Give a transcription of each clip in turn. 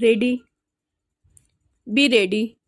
Ready? Be ready.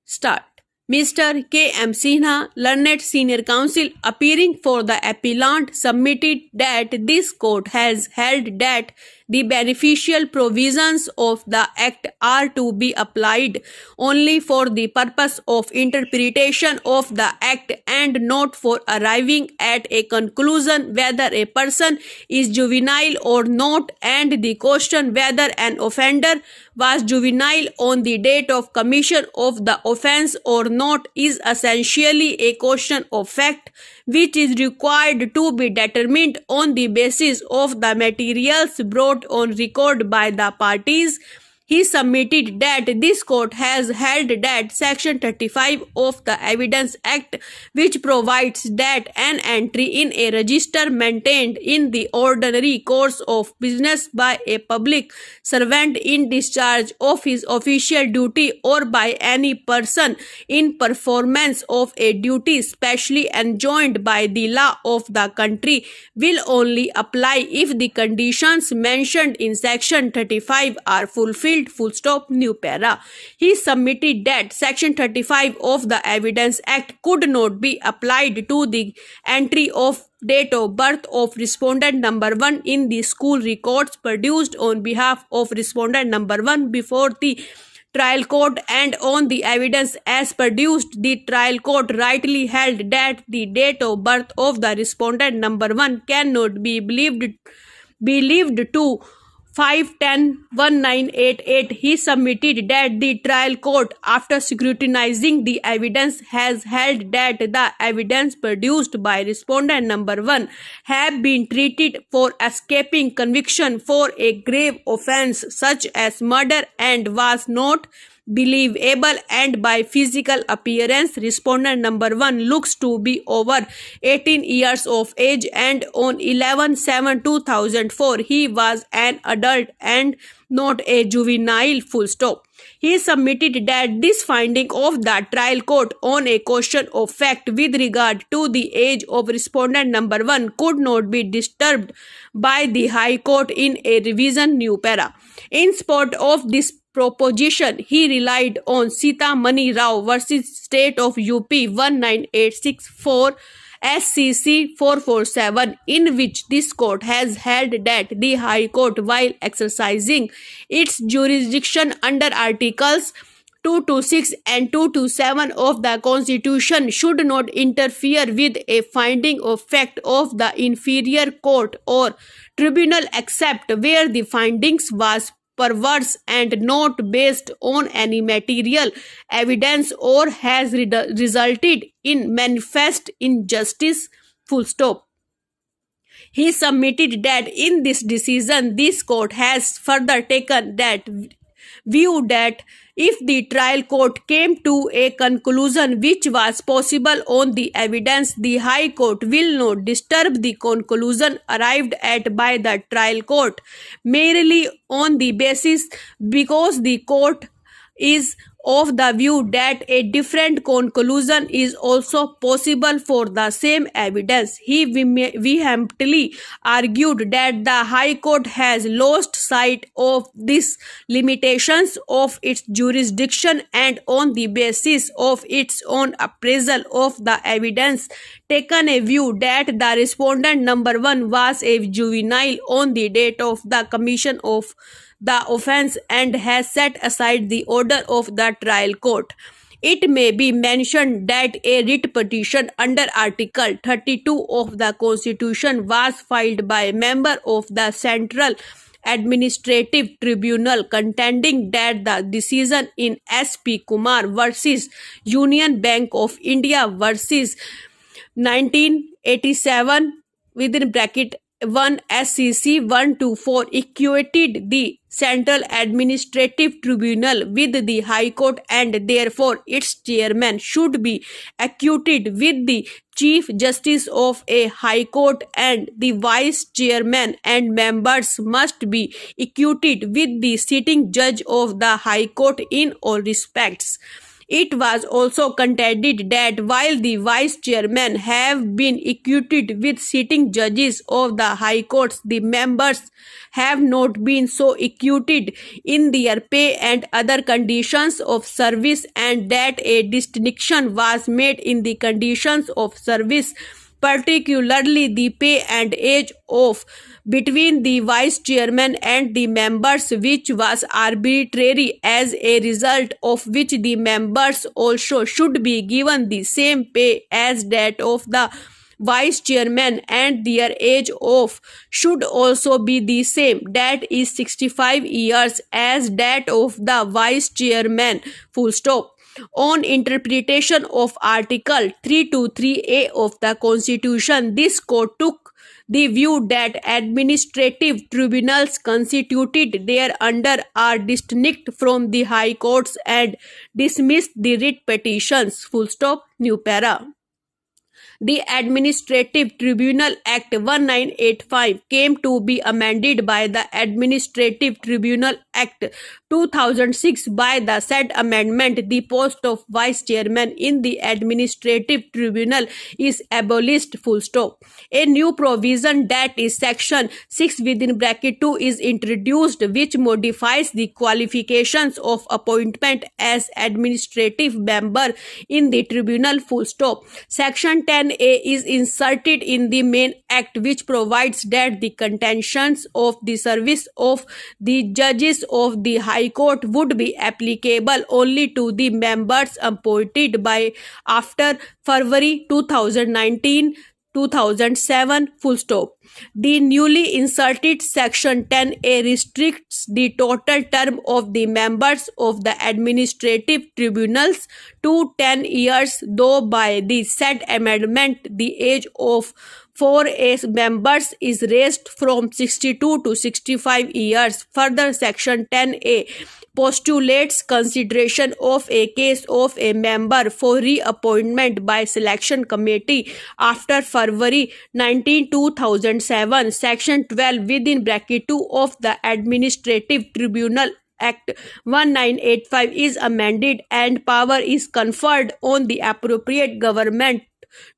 Start. Mr. K. M. Sinha, learned senior counsel appearing for the appellant, submitted that this court has held that the beneficial provisions of the Act are to be applied only for the purpose of interpretation of the Act and not for arriving at a conclusion whether a person is juvenile or not, and the question whether an offender was juvenile on the date of commission of the offence or not is essentially a question of fact which is required to be determined on the basis of the materials brought on record by the parties. He submitted that this court has held that Section 35 of the Evidence Act, which provides that an entry in a register maintained in the ordinary course of business by a public servant in discharge of his official duty or by any person in performance of a duty specially enjoined by the law of the country will only apply if the conditions mentioned in Section 35 are fulfilled. Full stop, new para. He submitted that Section 35 of the Evidence Act could not be applied to the entry of date of birth of respondent number 1 in the school records produced on behalf of respondent number 1 before the trial court, and on the evidence as produced, the trial court rightly held that the date of birth of the respondent number 1 cannot be believed to 5/10/1988. He submitted that the trial court, after scrutinizing the evidence, has held that the evidence produced by respondent number 1 have been treated for escaping conviction for a grave offence such as murder and was not believable, and by physical appearance respondent number 1 looks to be over 18 years of age, and on 11/7/2004 he was an adult and not a juvenile. Full stop. He submitted that this finding of the trial court on a question of fact with regard to the age of respondent number 1 could not be disturbed by the High Court in a revision, new para. In support of this proposition, he relied on Sita Mani Rao versus State of UP 19864 SCC 447, in which this court has held that the High Court, while exercising its jurisdiction under Articles 226 and 227 of the Constitution, should not interfere with a finding of fact of the inferior court or tribunal except where the findings was perverse and not based on any material evidence or has resulted in manifest injustice. Full stop. He submitted that in this decision, this court has further taken that view that if the trial court came to a conclusion which was possible on the evidence, the High Court will not disturb the conclusion arrived at by the trial court merely on the basis because the court is of the view that a different conclusion is also possible for the same evidence. He vehemently argued that the High Court has lost sight of these limitations of its jurisdiction and on the basis of its own appraisal of the evidence taken a view that the respondent number 1 was a juvenile on the date of the commission of the offence and has set aside the order of the trial court. It may be mentioned that a writ petition under Article 32 of the Constitution was filed by a member of the Central Administrative Tribunal contending that the decision in S.P. Kumar versus Union Bank of India versus 1987 within bracket 1 SCC 124 equated the Central Administrative Tribunal with the High Court, and therefore its chairman should be acquitted with the Chief Justice of a High Court, and the Vice Chairman and members must be acquitted with the sitting judge of the High Court in all respects. It was also contended that while the vice chairmen have been equipped with sitting judges of the high courts, the members have not been so equipped in their pay and other conditions of service, and that a distinction was made in the conditions of service, particularly the pay and age of between the vice chairman and the members, which was arbitrary, as a result of which the members also should be given the same pay as that of the vice chairman, and their age of should also be the same, that is 65 years, as that of the vice chairman. Full stop. On interpretation of Article 323A of the Constitution, this court took the view that administrative tribunals constituted thereunder are distinct from the high courts and dismissed the writ petitions. Full stop. New para. The Administrative Tribunal Act 1985 came to be amended by the Administrative Tribunal Act 2006. By the said amendment, the post of vice chairman in the Administrative Tribunal is abolished. Full stop. A new provision, that is section 6 within bracket 2, is introduced, which modifies the qualifications of appointment as administrative member in the tribunal. Full stop. Section 10A is inserted in the main act, which provides that the contentions of the service of the judges of the High Court would be applicable only to the members appointed by after February 2019 2007. Full stop. The newly inserted section 10A restricts the total term of the members of the administrative tribunals to 10 years, though by the said amendment the age of 4A members is raised from 62 to 65 years. Further, section 10A postulates consideration of a case of a member for reappointment by selection committee after February 19, 2007. Section 12 within bracket 2 of the Administrative Tribunal Act 1985 is amended, and power is conferred on the appropriate government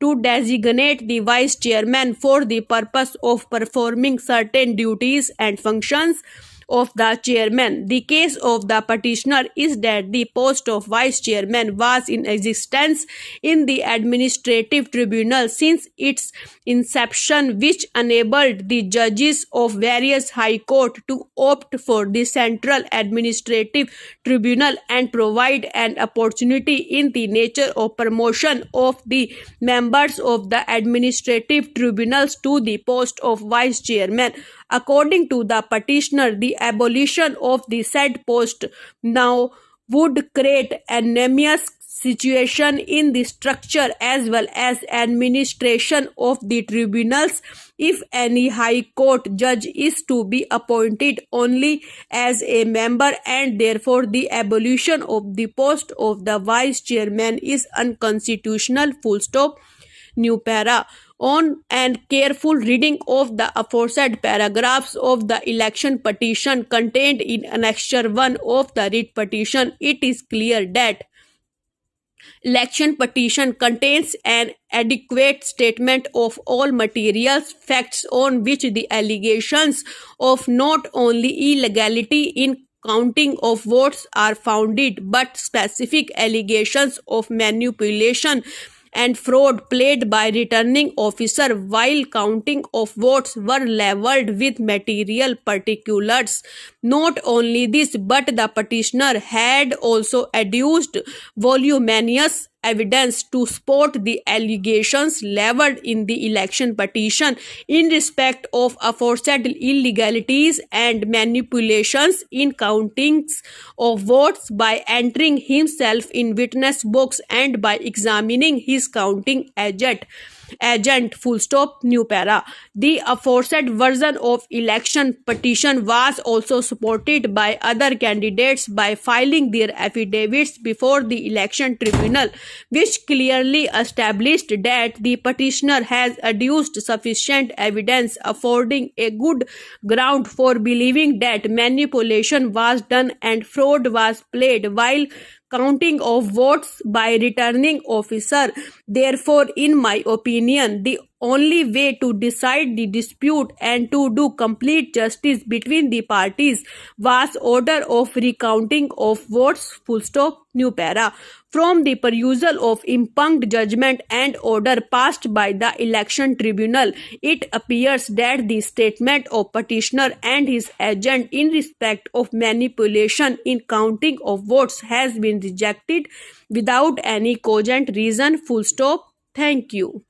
to designate the vice chairman for the purpose of performing certain duties and functions of the chairman. The case of the petitioner is that the post of vice chairman was in existence in the administrative tribunal since its inception, which enabled the judges of various high court to opt for the central administrative tribunal and provide an opportunity in the nature of promotion of the members of the administrative tribunals to the post of vice chairman. According to the petitioner, the abolition of the said post now would create an anomalous situation in the structure as well as administration of the tribunals if any high court judge is to be appointed only as a member, and therefore the abolition of the post of the vice chairman is unconstitutional. Full stop. New para. On and careful reading of the aforesaid paragraphs of the election petition contained in Annexure 1 of the writ petition, it is clear that election petition contains an adequate statement of all materials facts on which the allegations of not only illegality in counting of votes are founded, but specific allegations of manipulation and fraud played by returning officer while counting of votes were leveled with material particulars. Not only this, but the petitioner had also adduced voluminous evidence to support the allegations leveled in the election petition in respect of aforesaid illegalities and manipulations in countings of votes by entering himself in witness books and by examining his counting agent. Full stop. New para. The aforesaid version of election petition was also supported by other candidates by filing their affidavits before the election tribunal, which clearly established that the petitioner has adduced sufficient evidence affording a good ground for believing that manipulation was done and fraud was played while counting of votes by returning officer. Therefore, in my opinion, the only way to decide the dispute and to do complete justice between the parties was order of recounting of votes, full stop, new para. From the perusal of impugned judgment and order passed by the election tribunal, it appears that the statement of petitioner and his agent in respect of manipulation in counting of votes has been rejected without any cogent reason, full stop. Thank you.